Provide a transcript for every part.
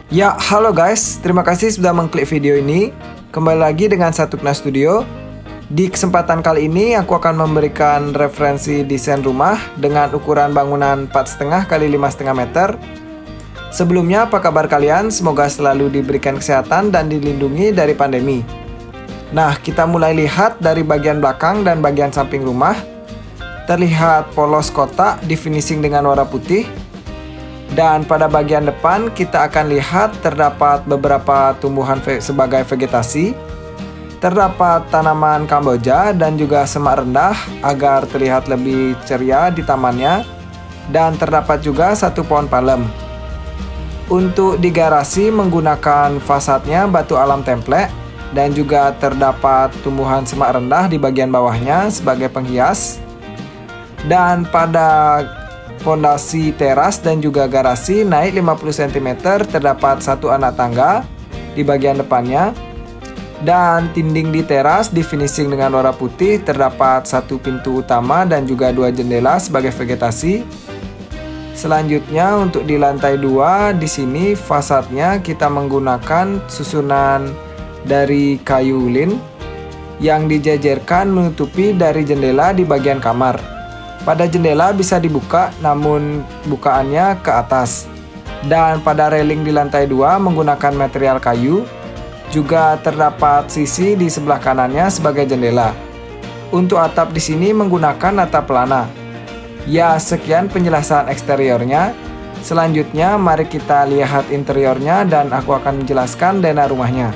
Ya, halo guys, terima kasih sudah mengklik video ini. Kembali lagi dengan Satukna Studio. Di kesempatan kali ini aku akan memberikan referensi desain rumah dengan ukuran bangunan 4,5 x 5,5 meter. Sebelumnya, apa kabar kalian? Semoga selalu diberikan kesehatan dan dilindungi dari pandemi. Nah, kita mulai lihat dari bagian belakang dan bagian samping rumah. Terlihat polos kotak di finishing dengan warna putih. Dan pada bagian depan kita akan lihat terdapat beberapa tumbuhan sebagai vegetasi. Terdapat tanaman kamboja dan juga semak rendah agar terlihat lebih ceria di tamannya. Dan terdapat juga satu pohon palem. Untuk di garasi menggunakan fasadnya batu alam template. Dan juga terdapat tumbuhan semak rendah di bagian bawahnya sebagai penghias. Dan pada fondasi teras dan juga garasi naik 50 cm terdapat satu anak tangga di bagian depannya. Dan dinding di teras di finishing dengan warna putih, terdapat satu pintu utama dan juga dua jendela sebagai vegetasi. Selanjutnya untuk di lantai 2 di sini fasadnya kita menggunakan susunan dari kayu lin yang dijajarkan menutupi dari jendela di bagian kamar. Pada jendela bisa dibuka namun bukaannya ke atas. Dan pada railing di lantai 2 menggunakan material kayu. Juga terdapat sisi di sebelah kanannya sebagai jendela. Untuk atap di sini menggunakan atap pelana. Ya, sekian penjelasan eksteriornya. Selanjutnya mari kita lihat interiornya dan aku akan menjelaskan denah rumahnya.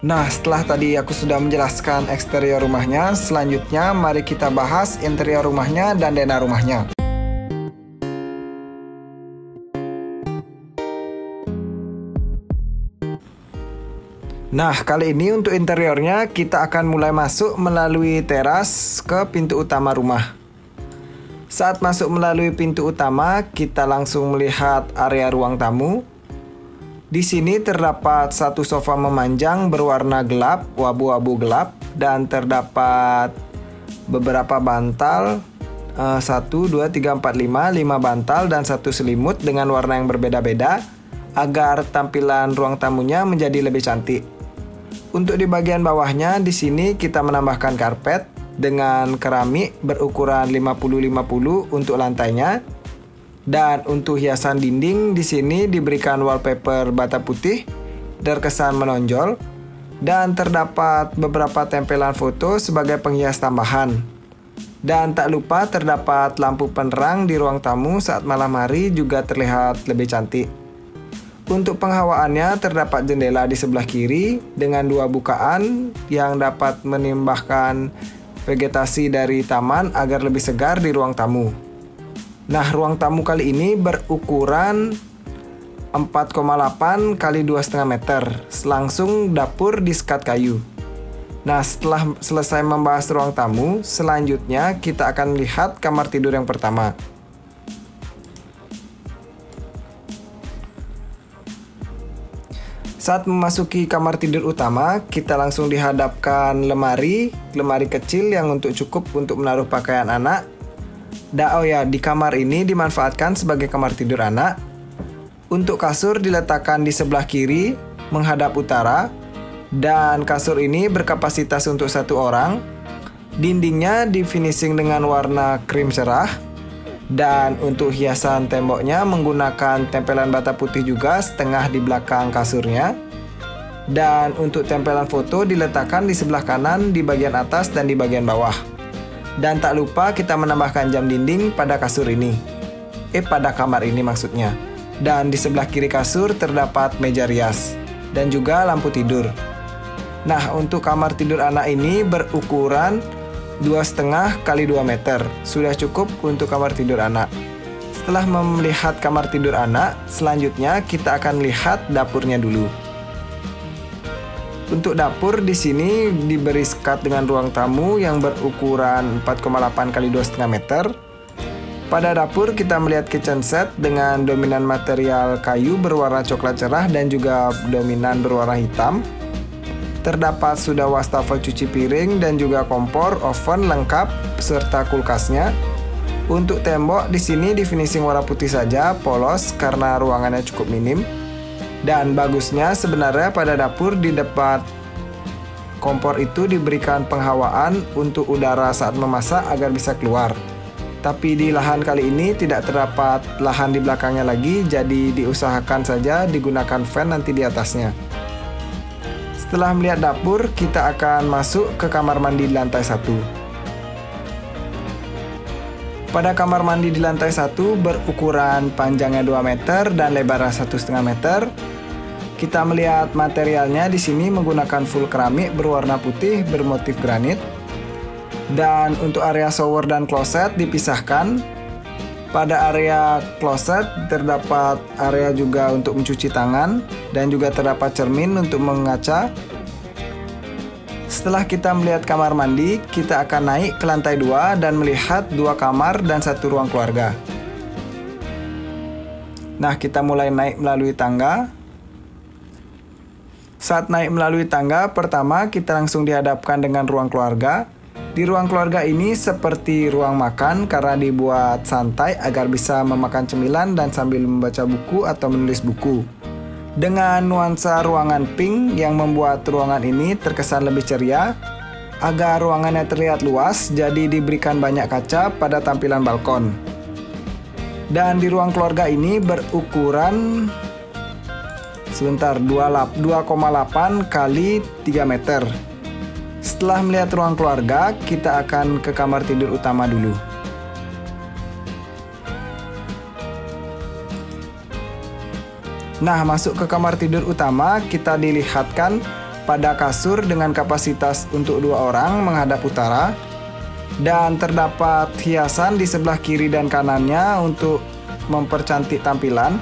Nah, setelah tadi aku sudah menjelaskan eksterior rumahnya, selanjutnya mari kita bahas interior rumahnya dan denah rumahnya. Nah, kali ini untuk interiornya kita akan mulai masuk melalui teras ke pintu utama rumah. Saat masuk melalui pintu utama, kita langsung melihat area ruang tamu. Di sini terdapat satu sofa memanjang berwarna gelap, abu-abu gelap, dan terdapat beberapa bantal, 1, 2, 3, 4, 5 bantal dan satu selimut dengan warna yang berbeda-beda agar tampilan ruang tamunya menjadi lebih cantik. Untuk di bagian bawahnya di sini kita menambahkan karpet dengan keramik berukuran 50-50 untuk lantainya. Dan untuk hiasan dinding di sini diberikan wallpaper bata putih terkesan menonjol dan terdapat beberapa tempelan foto sebagai penghias tambahan. Dan tak lupa terdapat lampu penerang di ruang tamu saat malam hari juga terlihat lebih cantik. Untuk penghawaannya terdapat jendela di sebelah kiri dengan dua bukaan yang dapat menimbahkan vegetasi dari taman agar lebih segar di ruang tamu. Nah, ruang tamu kali ini berukuran 4,8 x 2,5 meter. Langsung dapur di sekat kayu. Nah, setelah selesai membahas ruang tamu, selanjutnya kita akan lihat kamar tidur yang pertama. Saat memasuki kamar tidur utama, kita langsung dihadapkan lemari kecil yang cukup untuk menaruh pakaian anak. Di kamar ini dimanfaatkan sebagai kamar tidur anak. Untuk kasur diletakkan di sebelah kiri menghadap utara. Dan kasur ini berkapasitas untuk satu orang. Dindingnya di finishing dengan warna krim cerah. Dan untuk hiasan temboknya menggunakan tempelan bata putih juga setengah di belakang kasurnya. Dan untuk tempelan foto diletakkan di sebelah kanan di bagian atas dan di bagian bawah. Dan tak lupa kita menambahkan jam dinding pada kasur ini. Pada kamar ini maksudnya. Dan di sebelah kiri kasur terdapat meja rias. Dan juga lampu tidur. Nah, untuk kamar tidur anak ini berukuran 2,5 x 2 meter. Sudah cukup untuk kamar tidur anak. Setelah melihat kamar tidur anak, selanjutnya kita akan lihat dapurnya dulu. Untuk dapur di sini diberi sekat dengan ruang tamu yang berukuran 4,8 x 2,5 meter. Pada dapur kita melihat kitchen set dengan dominan material kayu berwarna coklat cerah dan juga dominan berwarna hitam. Terdapat sudah wastafel cuci piring dan juga kompor, oven lengkap serta kulkasnya. Untuk tembok di sini di finishing warna putih saja, polos karena ruangannya cukup minim. Dan bagusnya sebenarnya pada dapur di depan kompor itu diberikan penghawaan untuk udara saat memasak agar bisa keluar. Tapi di lahan kali ini tidak terdapat lahan di belakangnya lagi, jadi diusahakan saja digunakan fan nanti di atasnya. Setelah melihat dapur, kita akan masuk ke kamar mandi di lantai 1. Pada kamar mandi di lantai 1 berukuran panjangnya 2 meter dan lebarnya 1,5 meter. Kita melihat materialnya di sini menggunakan full keramik berwarna putih bermotif granit. Dan untuk area shower dan kloset dipisahkan. Pada area kloset terdapat area juga untuk mencuci tangan dan juga terdapat cermin untuk mengaca. Setelah kita melihat kamar mandi, kita akan naik ke lantai 2 dan melihat 2 kamar dan 1 ruang keluarga. Nah, kita mulai naik melalui tangga. Saat naik melalui tangga, pertama kita langsung dihadapkan dengan ruang keluarga. Di ruang keluarga ini seperti ruang makan karena dibuat santai agar bisa memakan cemilan dan sambil membaca buku atau menulis buku. Dengan nuansa ruangan pink yang membuat ruangan ini terkesan lebih ceria. Agar ruangannya terlihat luas, jadi diberikan banyak kaca pada tampilan balkon. Dan di ruang keluarga ini berukuran 2,8 kali 3 meter. Setelah melihat ruang keluarga, kita akan ke kamar tidur utama dulu. Nah, masuk ke kamar tidur utama, kita dilihatkan pada kasur dengan kapasitas untuk 2 orang menghadap utara. Dan terdapat hiasan di sebelah kiri dan kanannya untuk mempercantik tampilan.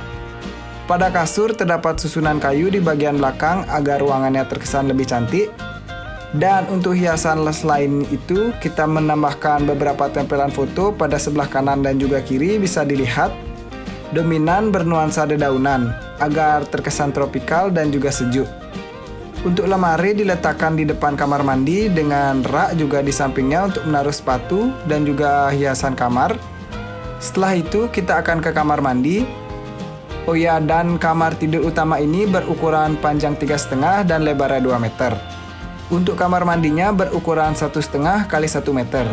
Pada kasur terdapat susunan kayu di bagian belakang agar ruangannya terkesan lebih cantik. Dan untuk hiasan selain itu, kita menambahkan beberapa tempelan foto pada sebelah kanan dan juga kiri bisa dilihat. Dominan bernuansa dedaunan, agar terkesan tropikal dan juga sejuk. Untuk lemari diletakkan di depan kamar mandi dengan rak juga di sampingnya untuk menaruh sepatu dan juga hiasan kamar. Setelah itu kita akan ke kamar mandi. Oh ya, dan kamar tidur utama ini berukuran panjang 3,5 dan lebarnya 2 meter. Untuk kamar mandinya berukuran 1,5 kali 1 meter.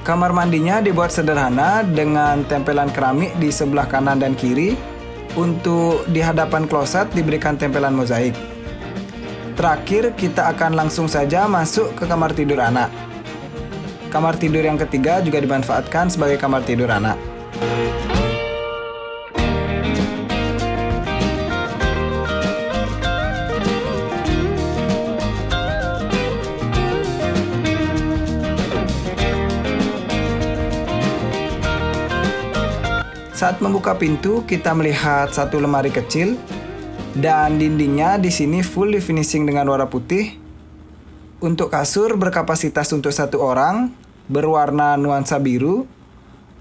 Kamar mandinya dibuat sederhana dengan tempelan keramik di sebelah kanan dan kiri. Untuk di hadapan kloset diberikan tempelan mozaik. Terakhir, kita akan langsung saja masuk ke kamar tidur anak. Kamar tidur yang ketiga juga dimanfaatkan sebagai kamar tidur anak. Saat membuka pintu, kita melihat satu lemari kecil dan dindingnya di sini full di finishing dengan warna putih. Untuk kasur berkapasitas untuk 1 orang, berwarna nuansa biru.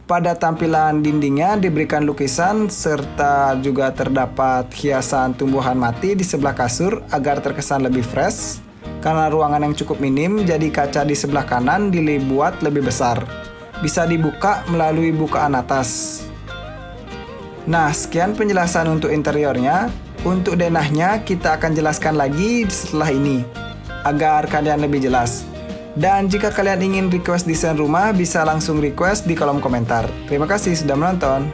Pada tampilan dindingnya diberikan lukisan serta juga terdapat hiasan tumbuhan mati di sebelah kasur agar terkesan lebih fresh. Karena ruangan yang cukup minim, jadi kaca di sebelah kanan dibuat lebih besar. Bisa dibuka melalui bukaan atas. Nah, sekian penjelasan untuk interiornya. Untuk denahnya kita akan jelaskan lagi setelah ini agar kalian lebih jelas. Dan jika kalian ingin request desain rumah, bisa langsung request di kolom komentar. Terima kasih sudah menonton.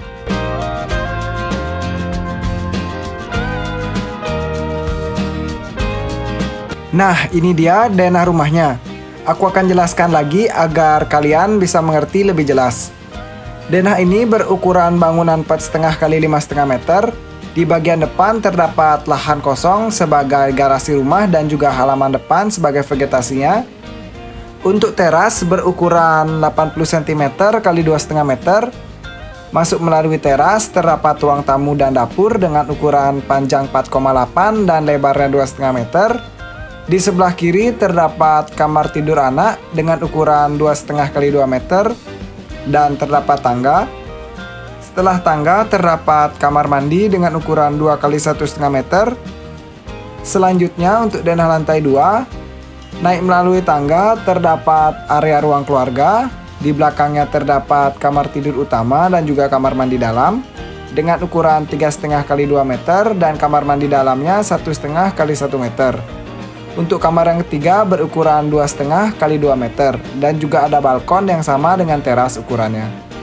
Nah, ini dia denah rumahnya. Aku akan jelaskan lagi agar kalian bisa mengerti lebih jelas. Denah ini berukuran bangunan 4,5 kali 5,5 meter. Di bagian depan terdapat lahan kosong sebagai garasi rumah dan juga halaman depan sebagai vegetasinya. Untuk teras berukuran 80 cm kali 2,5 meter. Masuk melalui teras terdapat ruang tamu dan dapur dengan ukuran panjang 4,8 dan lebarnya 2,5 meter. Di sebelah kiri terdapat kamar tidur anak dengan ukuran 2,5 kali 2 meter. Dan terdapat tangga. Setelah tangga terdapat kamar mandi dengan ukuran 2 kali 1,5 meter. Selanjutnya untuk denah lantai 2, naik melalui tangga terdapat area ruang keluarga Di belakangnya terdapat kamar tidur utama dan juga kamar mandi dalam dengan ukuran 3,5 x 2 meter dan kamar mandi dalamnya 1,5 x 1 meter. Untuk kamar yang ketiga berukuran 2,5 x 2 meter dan juga ada balkon yang sama dengan teras ukurannya.